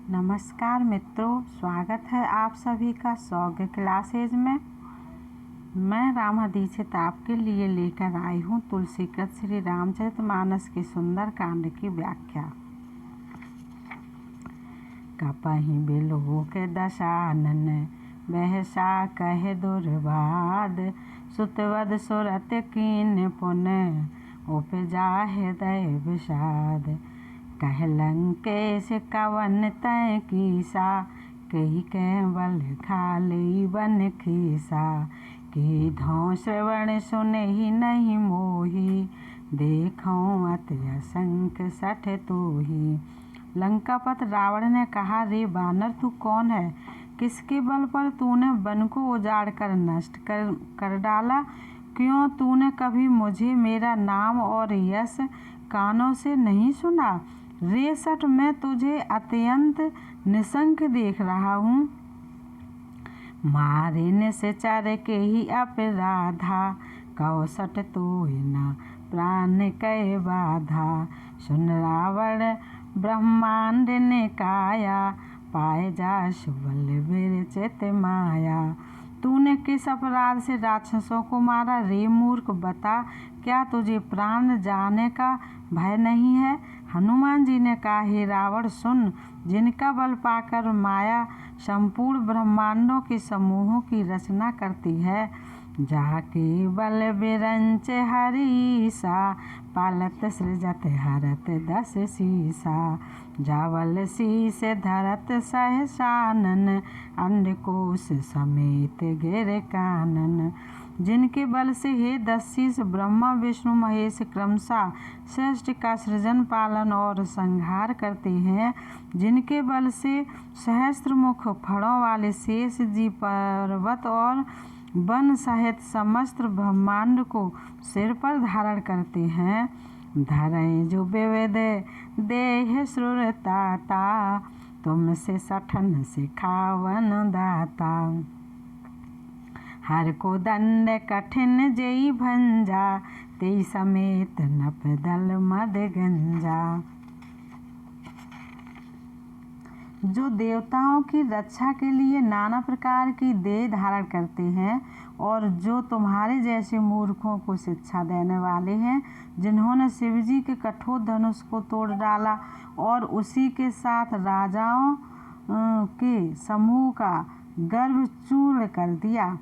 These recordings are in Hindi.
नमस्कार मित्रों, स्वागत है आप सभी का सौग्य क्लासेज में। मैं रामा दीक्षित आपके लिए लेकर आई हूँ तुलसीकृत श्री रामचरितमानस के सुंदर कांड की व्याख्या। कपहि बिलोक दशानन बहसा कहे दुर्वाद, सुतवद सुरत कीन पुन उपजा हृदय विषाद। कह लंकेश कवन तय कीसा, कही कह बल खाली बन खीसा। कि धौ श्रवण सुने ही नहीं मोही, देखो अति असंख सठ तोही। लंकापत रावण ने कहा, रे बानर तू कौन है? किसके बल पर तूने वन को उजाड़ कर नष्ट कर डाला? क्यों तूने कभी मुझे मेरा नाम और यश कानों से नहीं सुना? रे सठ, मैं तुझे अत्यंत निसंक देख रहा हूँ। मारे निश्चर के ही अपराधा, कहो सठ तो न प्राण कै बाधा। सुन रावण ब्रह्मांड ने काया, पाए जा सुबल विरचित माया। तूने किस अपराध से राक्षसों को मारा? रे मूर्ख, बता, क्या तुझे प्राण जाने का भय नहीं है? हनुमान जी ने कहा, हे रावण सुन, जिनका बल पाकर माया संपूर्ण ब्रह्मांडों के समूहों की रचना करती है, जाके बल बिरंच हरीसा, पालत सृजत हरत दस सीसा। जावल शीस धरत सहसानन, अंडकोश समेत गिर कानन। जिनके बल से हे 10 शीस ब्रह्मा विष्णु महेश क्रमशः सृष्टि का सृजन पालन और संहार करते हैं, जिनके बल से सहस्त्र मुख फड़ों वाले शेष जी पर्वत और वन सहित समस्त ब्रह्मांड को सिर पर धारण करते हैं। धरें जो विविध देह श्रुरताता, तुमसे सठन सिखावन दाता। हर को दंड कठिन जेई भंजा, तेई समेत नप दल मद गंजा। जो देवताओं की रक्षा के लिए नाना प्रकार की देह धारण करते हैं और जो तुम्हारे जैसे मूर्खों को शिक्षा देने वाले हैं, जिन्होंने शिवजी के कठोर धनुष को तोड़ डाला और उसी के साथ राजाओं के समूह का गर्भ चूर्ण कर दिया।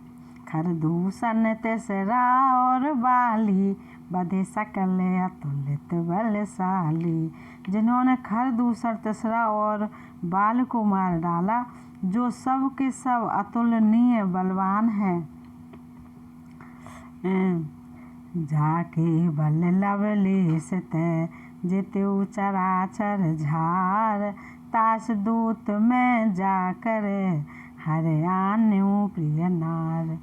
खरदूषण तेसरा और बाली, बधे सकल अतुलित बलशाली। जिन्होंने खरदूषण तेसरा और बाल को मार डाला, जो सब के सब अतुलनीय बलवान हैं। जाके बल लवलेश तै, जित्यु चराचर झार। तास दूत में जाकर हर आन्यु प्रिय नार।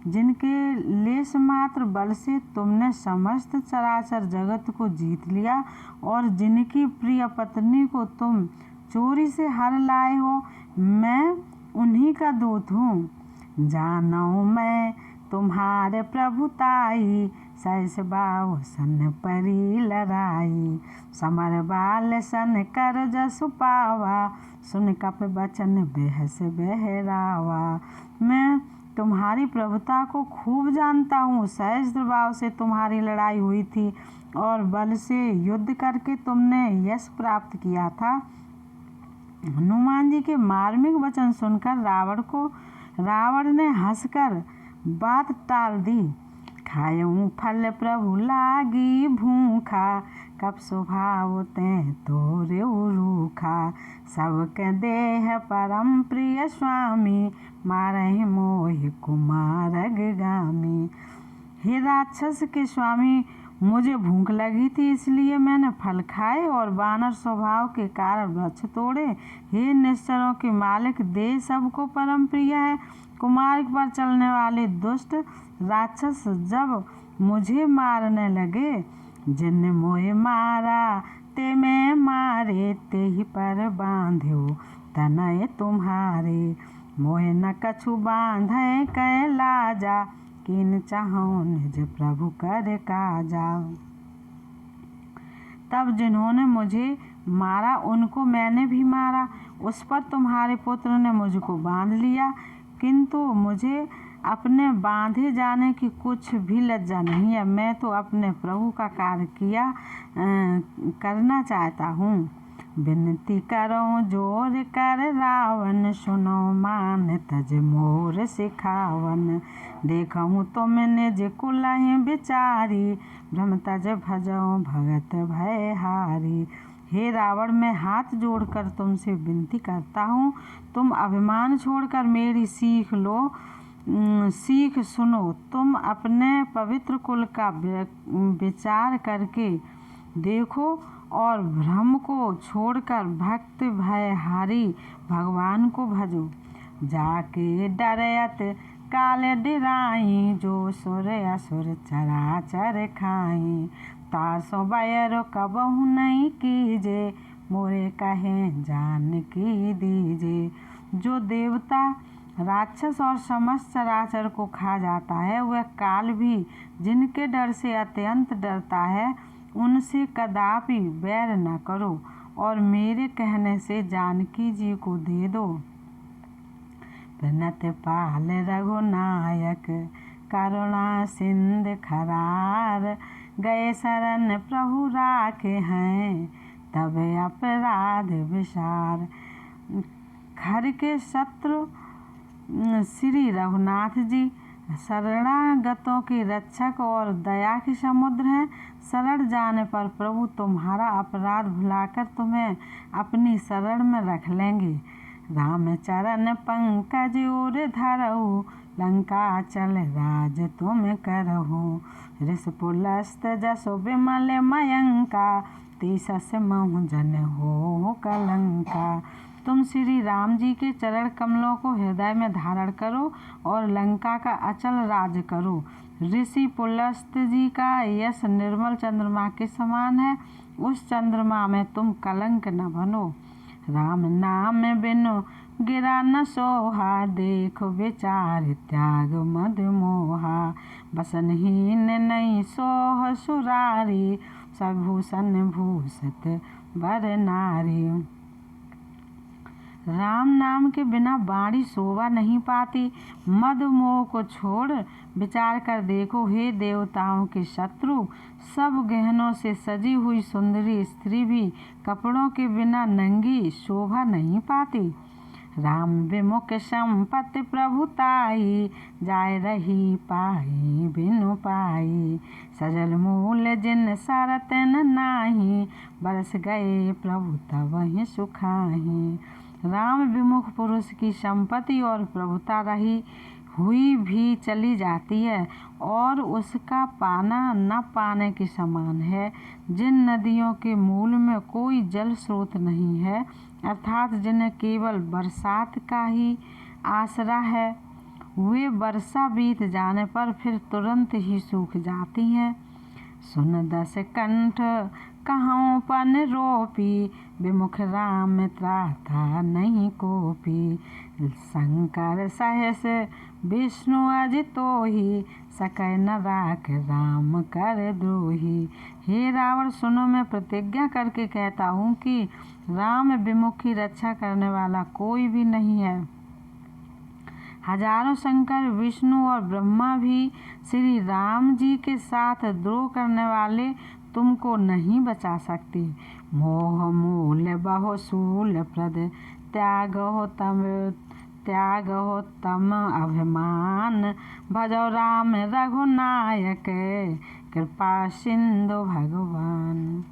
जिनके लेश मात्र बल से तुमने समस्त चराचर जगत को जीत लिया और जिनकी प्रिय पत्नी को तुम चोरी से हर लाए हो, मैं उन्हीं का दूत हूँ। जानौ मैं तुम्हारे प्रभुताई, सहस बाहु सन परी लड़ाई। समर बाल सन कर जसु पावा, सुन कप बचन बेहस बहरावा। मैं तुम्हारी प्रभुता को खूब जानता हूँ। सहस्त्र बाहु से तुम्हारी लड़ाई हुई थी और बल से युद्ध करके तुमने यश प्राप्त किया था। हनुमान जी के मार्मिक वचन सुनकर रावण ने हंसकर बात टाल दी। खायूं फल प्रभु लागी भूखा, कब स्वभाव ते तोरे रूखा। सबके देह परम प्रिय स्वामी, मारहि मोहि कुमारग गामी। हे राक्षस के स्वामी, मुझे भूख लगी थी, इसलिए मैंने फल खाए और वानर स्वभाव के कारण वृक्ष तोड़े। हे निश्चरों के मालिक, देह सबको परम प्रिय है। कुमार्ग पर चलने वाले दुष्ट राक्षस जब मुझे मारने लगे, जिन मोहे मारा ते मैं मारे, ते ही पर बांध्यो तनय तुम्हारे। मोहे न कछु बांधे कै लाजा, किन चाहो निज प्रभु कर काजा। तब जिन्होंने मुझे मारा उनको मैंने भी मारा, उस पर तुम्हारे पुत्र ने मुझको बांध लिया, किंतु मुझे अपने बांधे जाने की कुछ भी लज्जा नहीं है। मैं तो अपने प्रभु का कार्य करना चाहता हूँ। विनती करो जोर कर रावण, सुनो मान तज मोर सिखावन। देखूँ तुम निज कुलहि बिचारी, भ्रम तज भजो भगत भय हारी। हे रावण, मैं हाथ जोड़कर तुमसे विनती करता हूँ, तुम अभिमान छोड़कर मेरी सीख लो, सीख सुनो। तुम अपने पवित्र कुल का विचार करके देखो और भ्रम को छोड़कर भक्त भयहारी भगवान को भजो। जाके डरयत काल डिराई, जो सुर असुर चराचर खाई। तासो बैर कबहु नहीं कीजे, मोरे कहे जानकी दीजे। जो देवता राक्षस और समस्त चराचर को खा जाता है, वह काल भी जिनके डर से अत्यंत डरता है, उनसे कदापि बैर न करो और मेरे कहने से जानकी जी को दे दो। प्रणत पाल रघुनायक, करुणा सिंध खरार। गए शरण प्रभु राखे हैं, तब अपराध विसार। खर के शत्रु श्री रघुनाथ जी शरणागतों के रक्षक और दया के समुद्र हैं। शरण जाने पर प्रभु तुम्हारा अपराध भुलाकर तुम्हें अपनी शरण में रख लेंगे। राम चरण पंकज और धरऊ, लंका चल राज तुम करहु। ऋष पुलस्त जसो विमल मयंका, तीसस महु जन हो कलंका। तुम श्री राम जी के चरण कमलों को हृदय में धारण करो और लंका का अचल राज करो। ऋषि पुलस्त जी का यश निर्मल चंद्रमा के समान है, उस चंद्रमा में तुम कलंक न बनो। राम नाम बिनु गिरा न सोहा, देखो विचार त्याग मद मोहा। बसनहीन नहीं सोह सुरारी, सभूषण भूषत बर नारी। राम नाम के बिना बाणी शोभा नहीं पाती। मद मोह को छोड़ विचार कर देखो, हे देवताओं के शत्रु, सब गहनों से सजी हुई सुंदरी स्त्री भी कपड़ों के बिना नंगी शोभा नहीं पाती। राम विमुख संपत्ति प्रभुताई, जाय रही पाई बिनु पाई। सजल मूल जिन सरत न नाही, बरस गए प्रभु तब सुखाही। राम विमुख पुरुष की संपत्ति और प्रभुता रही हुई भी चली जाती है और उसका पाना न पाने के समान है। जिन नदियों के मूल में कोई जल स्रोत नहीं है, अर्थात जिन्हें केवल बरसात का ही आसरा है, वे वर्षा बीत जाने पर फिर तुरंत ही सूख जाती हैं। सुन दस कंठ कहूँ पन रोपी, विमुख राम त्राता नहीं कोपी। शंकर सहस विष्णु अजितोहि, सकै न राख राम कर द्रोही। हे रावण, सुनो, मैं प्रतिज्ञा करके कहता हूँ कि राम विमुख की रक्षा करने वाला कोई भी नहीं है। हजारों शंकर, विष्णु और ब्रह्मा भी श्री राम जी के साथ द्रोह करने वाले तुमको नहीं बचा सकते। मोह मूल बहुशूल प्रद, त्याग हो तम अभिमान। भजो राम रघुनायक, कृपा सिंधु भगवान।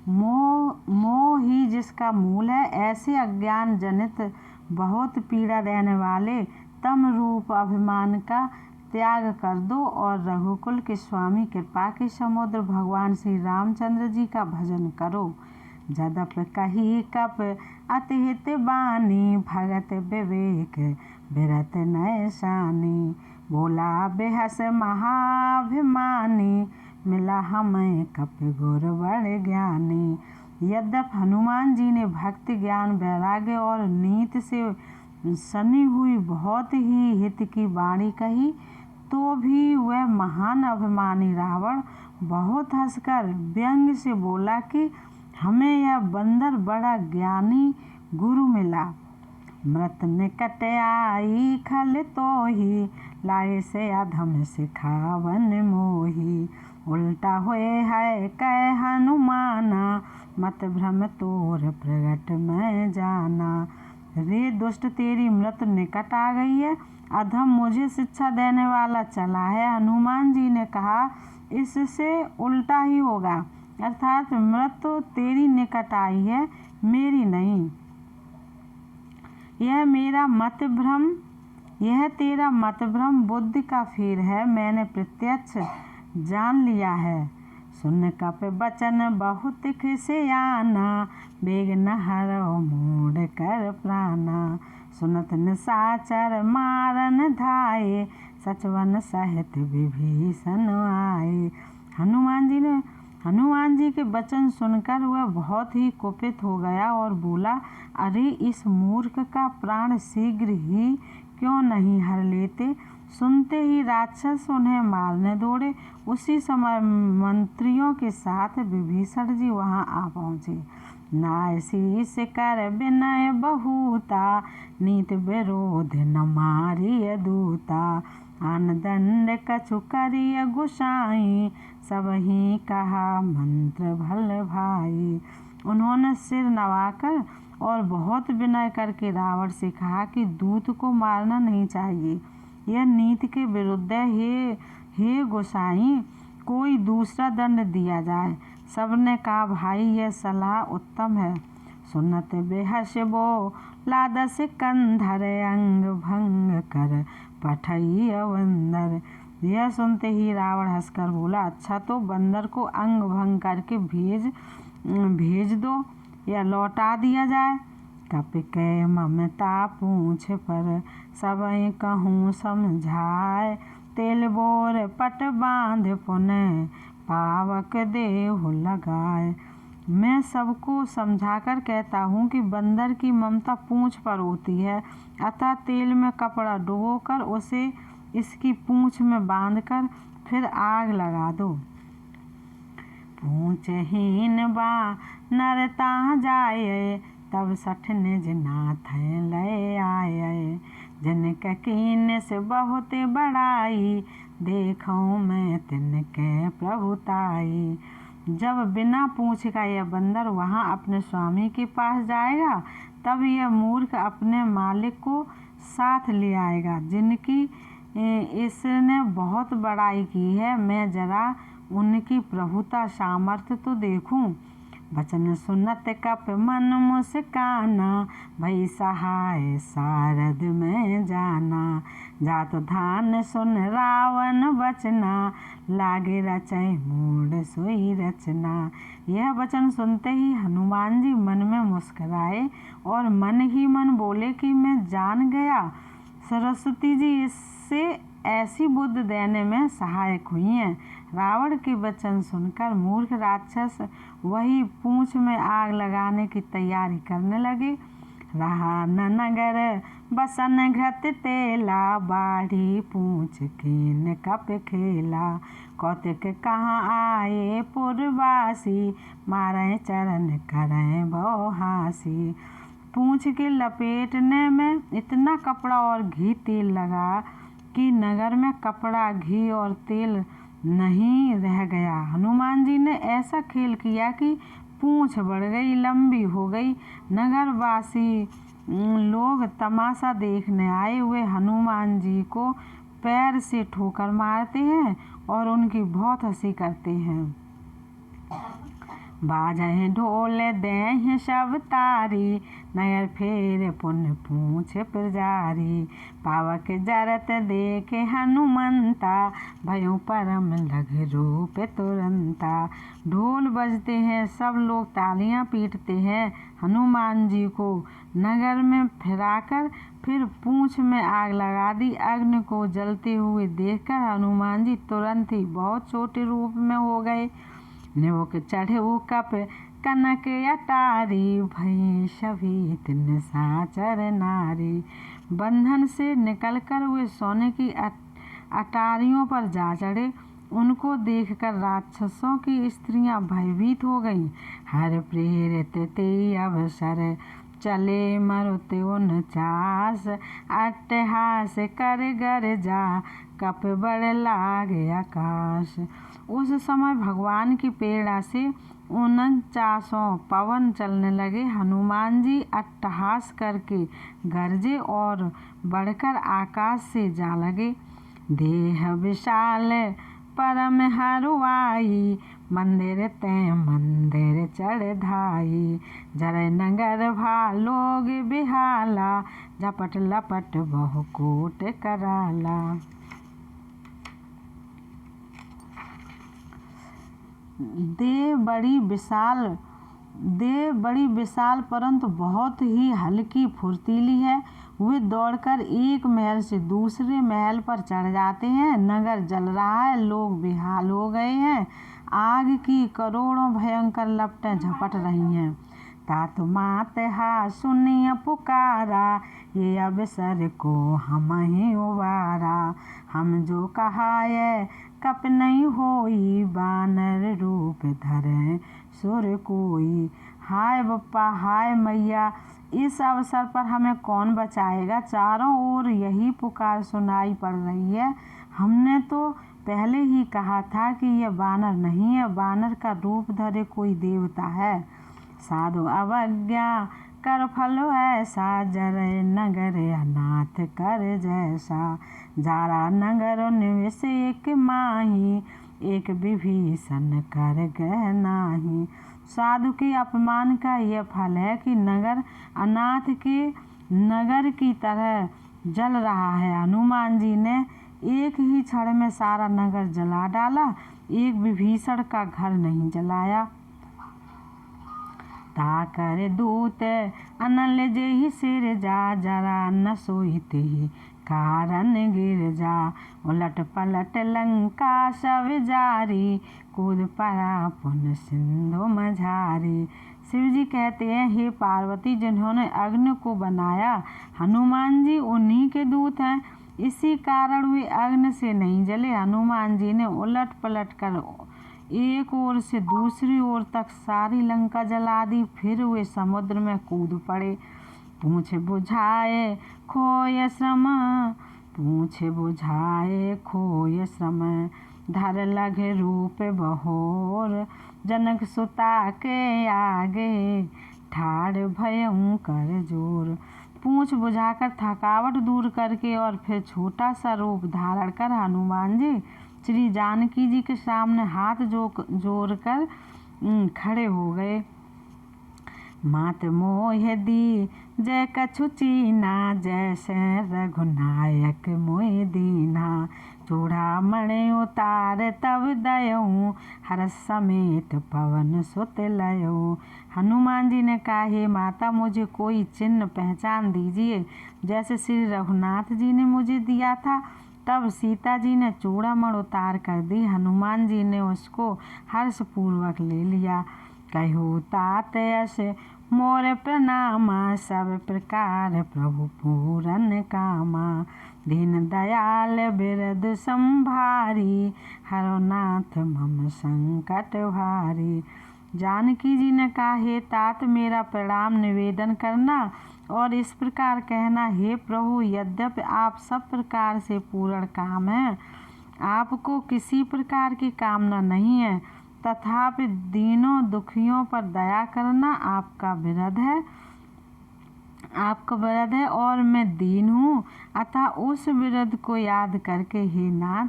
मोह ही जिसका मूल है, ऐसे अज्ञान जनित बहुत पीड़ा देने वाले तम रूप अभिमान का त्याग कर दो और रघुकुल के स्वामी कृपा के समुद्र भगवान श्री रामचंद्र जी का भजन करो। जदप कही कप अतिहित बानी, भगत विवेक बिरत नय शानी। बोला बेहस महाभिमानी, मिला हमें कप गुर बड़ ज्ञानी। यद्यप हनुमान जी ने भक्ति ज्ञान वैराग्य और नीति से सनी हुई बहुत ही हित की वाणी कही, तो भी वह महान अभिमानी रावण बहुत हंसकर व्यंग से बोला कि हमें यह बंदर बड़ा ज्ञानी गुरु मिला। मृत निकट आई खल तो ही, लाए से अधम सिखावन मोही। उल्टा हुए है कह हनुमाना, मत भ्रम तोर प्रगट में जाना। रे दुष्ट, तेरी मृत निकट आ गई है, अधम मुझे शिक्षा देने वाला चला है। हनुमान जी ने कहा, इससे उल्टा ही होगा, अर्थात मृत तो तेरी निकट आई है, मेरी नहीं। यह तेरा मत भ्रम बुद्धि का फेर है, मैंने प्रत्यक्ष जान लिया है। सुन कप बचन बहुत खिसियाना, बेग न हरो मूड कर प्राणा। सुनत निशाचर मारन धाये, सचवन सहित विभीषण आए। हनुमान जी के वचन सुनकर वह बहुत ही कुपित हो गया और बोला, अरे इस मूर्ख का प्राण शीघ्र ही क्यों नहीं हर लेते। सुनते ही राक्षस उन्हें मारने दौड़े। उसी समय मंत्रियों के साथ विभीषण जी वहां आ पहुंचे। नायशीष कर विनय बहुता, नीत विरोध न मारिय दूता। आन दंड कछु करिय गुसाई, सब ही कहा मंत्र भल भाई। उन्होंने सिर नवाकर और बहुत विनय करके रावण से कहा कि दूत को मारना नहीं चाहिए, यह नीति के विरुद्ध है। हे गोसाई, कोई दूसरा दंड दिया जाए। सबने कहा, भाई यह सलाह उत्तम है। सुनत बेहस बो लादस कंधर, अंग भंग कर पठई बंदर। यह सुनते ही रावण हंसकर बोला, अच्छा तो बंदर को अंग भंग करके भेज दो या लौटा दिया जाए। कप के ममता पूछ पर, सबई कहूँ समझाए। तेल बोर पट बांध पुनः, पावक देहु लगाए। मैं सबको समझाकर कहता हूँ कि बंदर की ममता पूंछ पर होती है, अतः तेल में कपड़ा डुबोकर उसे इसकी पूंछ में बांधकर फिर आग लगा दो। पूंछहीन बा नरता जाए, तब सठ निज नाथ लय आए। जिनके कीन से बहुत बड़ाई, देखूं मैं तिनके प्रभुताई। जब बिना पूंछ का यह बंदर वहां अपने स्वामी के पास जाएगा, तब यह मूर्ख अपने मालिक को साथ ले आएगा, जिनकी इसने बहुत बड़ाई की है। मैं जरा उनकी प्रभुता सामर्थ्य तो देखूं। वचन सुनत कप मन मुस्काना, भई सहाय सारद में जाना। जात धान सुन रावण वचना, लागे रचय मूड सोई रचना। यह वचन सुनते ही हनुमान जी मन में मुस्कुराए और मन ही मन बोले कि मैं जान गया, सरस्वती जी इससे ऐसी बुद्धि देने में सहायक हुई हैं। रावण के वचन सुनकर मूर्ख राक्षस वही पूंछ में आग लगाने की तैयारी करने लगे। रहा न नगर बसन घृत तेला, बाढ़ी पूंछ कीन कप खेला। कौतिक कहाँ आए पुरवासी, मारे चरण करें बहुहासी। पूंछ के लपेटने में इतना कपड़ा और घी तेल लगा कि नगर में कपड़ा, घी और तेल नहीं रह गया। हनुमान जी ने ऐसा खेल किया कि पूंछ बढ़ गई, लंबी हो गई। नगरवासी लोग तमाशा देखने आए हुए हनुमान जी को पैर से ठोकर मारते हैं और उनकी बहुत हंसी करते हैं। बाजे ढोल दें सब तारी, नगर फेर पुण्य पूछ पुजारी। पावक जरत देखे हनुमंता, भयों परम लग रूप तुरंता। ढोल बजते हैं, सब लोग तालियां पीटते हैं। हनुमान जी को नगर में फिराकर फिर पूंछ में आग लगा दी। अग्नि को जलते हुए देखकर हनुमान जी तुरंत ही बहुत छोटे रूप में हो गए। निबुक चढ़े कप कनक अटारी, भई सभी निशाचर नारी। बंधन से निकलकर वे सोने की अटारियों पर जा चढ़े। उनको देखकर राक्षसों की स्त्रियां भयभीत हो गईं। हर प्रेरित ते अवसर चले मरुत 49 अट्टहास कर गरजा कप बड़ लागे आकाश। उस समय भगवान की प्रेरणा से 49 पवन चलने लगे। हनुमान जी अट्टहास करके गरजे और बढ़कर आकाश से जा लगे। देह विशाल परम हरुआई मंदिर ते मंदिर चढ़ाई। जरे नगर भालोग बिहाला झपट लपट बहु कोट कराला। देह बड़ी विशाल परंतु बहुत ही हल्की फुर्तीली है। वे दौड़कर एक महल से दूसरे महल पर चढ़ जाते हैं। नगर जल रहा है, लोग बेहाल हो गए हैं। आग की करोड़ों भयंकर लपटें झपट रही हैं। तात मात हा सुनिय पुकारा ये अवसर को हम ही उबारा। हम जो कहाए कप नहीं होई बानर रूप धरे सुर कोई। हाय बप्पा हाय मैया, इस अवसर पर हमें कौन बचाएगा। चारों ओर यही पुकार सुनाई पड़ रही है। हमने तो पहले ही कहा था कि यह बानर नहीं है, बानर का रूप धरे कोई देवता है। साधु अवज्ञा कर फलो ऐसा जरे नगर अनाथ कर जैसा। जारा नगर निवेश एक माही एक विभीषण कर गए नाही। साधु के अपमान का यह फल है कि नगर अनाथ के नगर की तरह जल रहा है। हनुमान जी ने एक ही क्षण में सारा नगर जला डाला, एक विभीषण का घर नहीं जलाया। ताकर दूत अनल जेहि सिर जा जरा न सोईत ही कारण गिर जा। उलट पलट लंका सब जारी कूद पड़ा पुन सिंधु मझारी। शिव जी कहते हैं, हे पार्वती, जिन्होंने अग्नि को बनाया हनुमान जी उन्हीं के दूत हैं, इसी कारण वे अग्नि से नहीं जले। हनुमान जी ने उलट पलट कर एक ओर से दूसरी ओर तक सारी लंका जला दी। फिर वे समुद्र में कूद पड़े। पूछ बुझाए खोय श्रम धर लगे रूप बहोर। जनक सुता के आगे ठाड़ भयंकर जोर। पूंछ बुझाकर थकावट दूर करके और फिर छोटा सा रूप धारण कर हनुमान जी श्री जानकी जी के सामने हाथ जोड़ कर खड़े हो गए। मात मोह दी जय कछु चीना जैसे रघुनायक मोह दीना। चूड़ामणि उतार तब दयऊँ हर्ष समेत पवन सुत लयऊँ। हनुमान जी ने कहा, हे माता, मुझे कोई चिन्ह पहचान दीजिए जैसे श्री रघुनाथ जी ने मुझे दिया था। तब सीता जी ने चूड़ामणि उतार कर दी। हनुमान जी ने उसको हर्षपूर्वक ले लिया। कहू तात यश मोर प्रणामा सब प्रकार प्रभु पूरन कामा। दीन दयाल बिरद संभारी हरो नाथ मम संकट भारी। जानकी जी ने कहा, हे तात, मेरा प्रणाम निवेदन करना और इस प्रकार कहना, हे प्रभु, यद्यपि आप सब प्रकार से पूर्ण काम हैं, आपको किसी प्रकार की कामना नहीं है, तथापि दीनों दुखियों पर दया करना आपका विरध है और मैं दीन हूँ। अतः उस विरध को याद करके हे नाथ,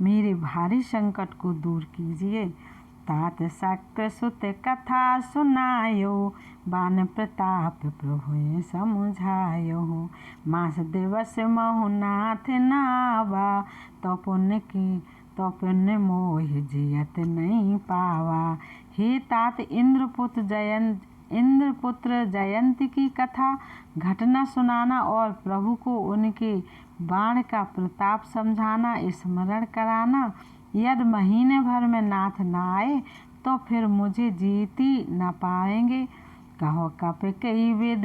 मेरे भारी संकट को दूर कीजिए। तात शक्र सुत कथा सुनायो बान प्रताप प्रभु समुझायो। मास दिवस महु नाथ नावा तो पुण्य मोह जियत नहीं पावा। हे तात, इंद्रपुत्र जयंत की कथा घटना सुनाना और प्रभु को उनके बाण का प्रताप समझाना, स्मरण कराना। यदि महीने भर में नाथ न आए तो फिर मुझे जीती न पाएंगे। कहो कप कई विद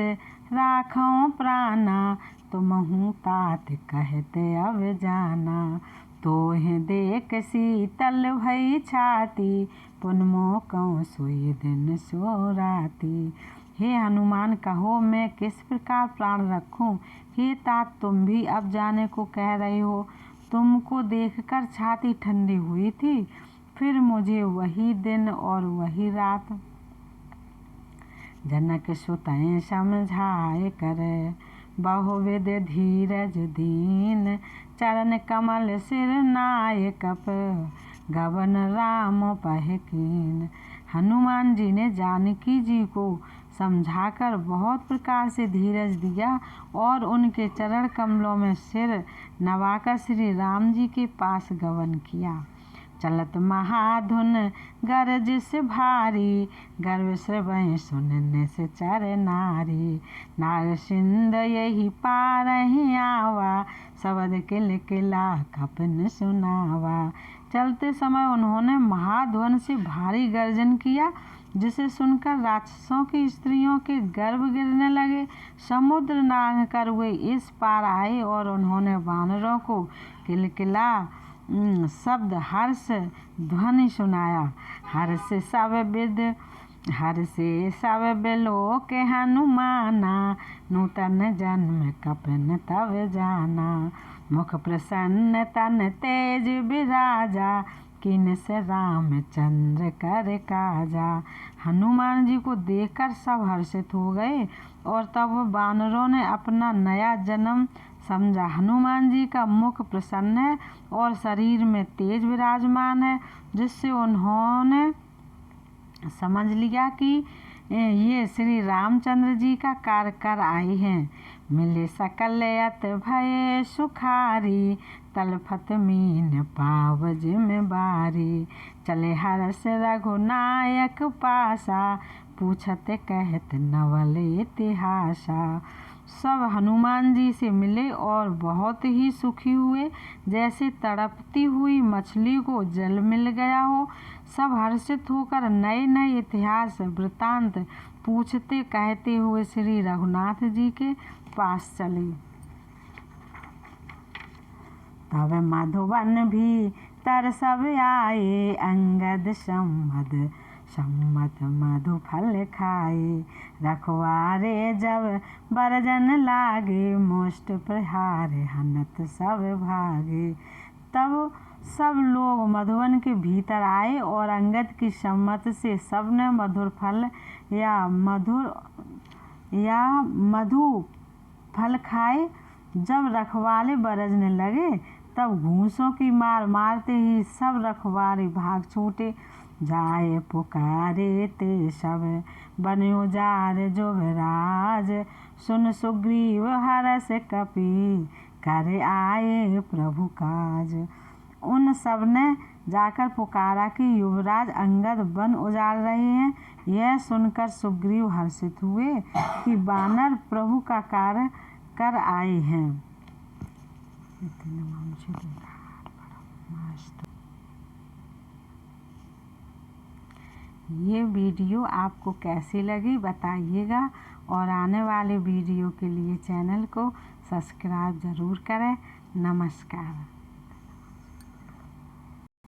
राखों प्राणा तुमहु तात कहते अब जाना। तोहें देख शीतल भई छाती, पुनमो कहूँ सोई दिन सो राती। हे हनुमान कहो मैं किस प्रकार प्राण रखूं। हे तात तुम भी अब जाने को कह रहे हो। तुमको देखकर छाती ठंडी हुई थी, फिर मुझे वही दिन और वही रात। जनक सुतैं समझाए करे, बहुविध धीरज दीन। चरण कमल सिर नाय कप, गवन राम पह कीन। हनुमान जी ने जानकी जी को समझाकर बहुत प्रकार से धीरज दिया और उनके चरण कमलों में सिर नवाकर श्री राम जी के पास गमन किया। चलत महाधुन गरज से भारी, गर्व श्रवै सुनने से चर नारी। नाग सिंध यही पारहि आवा, शब्द किल किला कपन सुनावा। चलते समय उन्होंने महाध्वन से भारी गर्जन किया, जिसे सुनकर राक्षसों की स्त्रियों के गर्भ गिरने लगे। समुद्र नांग कर वे इस पार आए और उन्होंने वानरों को किलकिला शब्द हर्ष ध्वनि सुनाया। हर्ष सब बिलोक हनुमाना, नूतन जन्म कपन तब जाना। मुख प्रसन्न तन तेज विराजा, किन से रामचंद्र कर काजा। हनुमान जी को देखकर सब हर्षित हो गए और तब वानरों ने अपना नया जन्म समझा। हनुमान जी का मुख प्रसन्न है और शरीर में तेज विराजमान है, जिससे उन्होंने समझ लिया कि ये श्री रामचंद्र जी का कार्य कर आए हैं। मिले सकल यत भय सुखारी, तलफत मीन पाव जिम्मेवारी। चले हर्ष रघुनायक पासा, पूछत कहत नवल इतिहासा। सब हनुमान जी से मिले और बहुत ही सुखी हुए, जैसे तड़पती हुई मछली को जल मिल गया हो। सब हर्षित होकर नए नए इतिहास वृतांत पूछते कहते हुए श्री रघुनाथ जी के पास चले। तब मधुवन भी तर सब आए, अंगद सम्मत मधु फल खाए। रखवारे जब बरजन लागे, मुष्ट प्रहार हनत सब भागे। तब सब लोग मधुवन के भीतर आए और अंगद की सम्मत से सबने मधुर फल या मधु फल खाए। जब रखवाले बरजने लगे, तब घूंसों की मार मारते ही सब रखवारे भाग छूटे। जाए पुकारे ते सब बने उजार जुगराज, सुन सुग्रीव हरस कपि करे आए प्रभु काज। उन सब ने जाकर पुकारा कि युवराज अंगद वन उजाड़ रहे हैं। यह सुनकर सुग्रीव हर्षित हुए कि वानर प्रभु का कार्य कर आए हैं। ये वीडियो आपको कैसी लगी बताइएगा और आने वाले वीडियो के लिए चैनल को सब्सक्राइब ज़रूर करें। नमस्कार।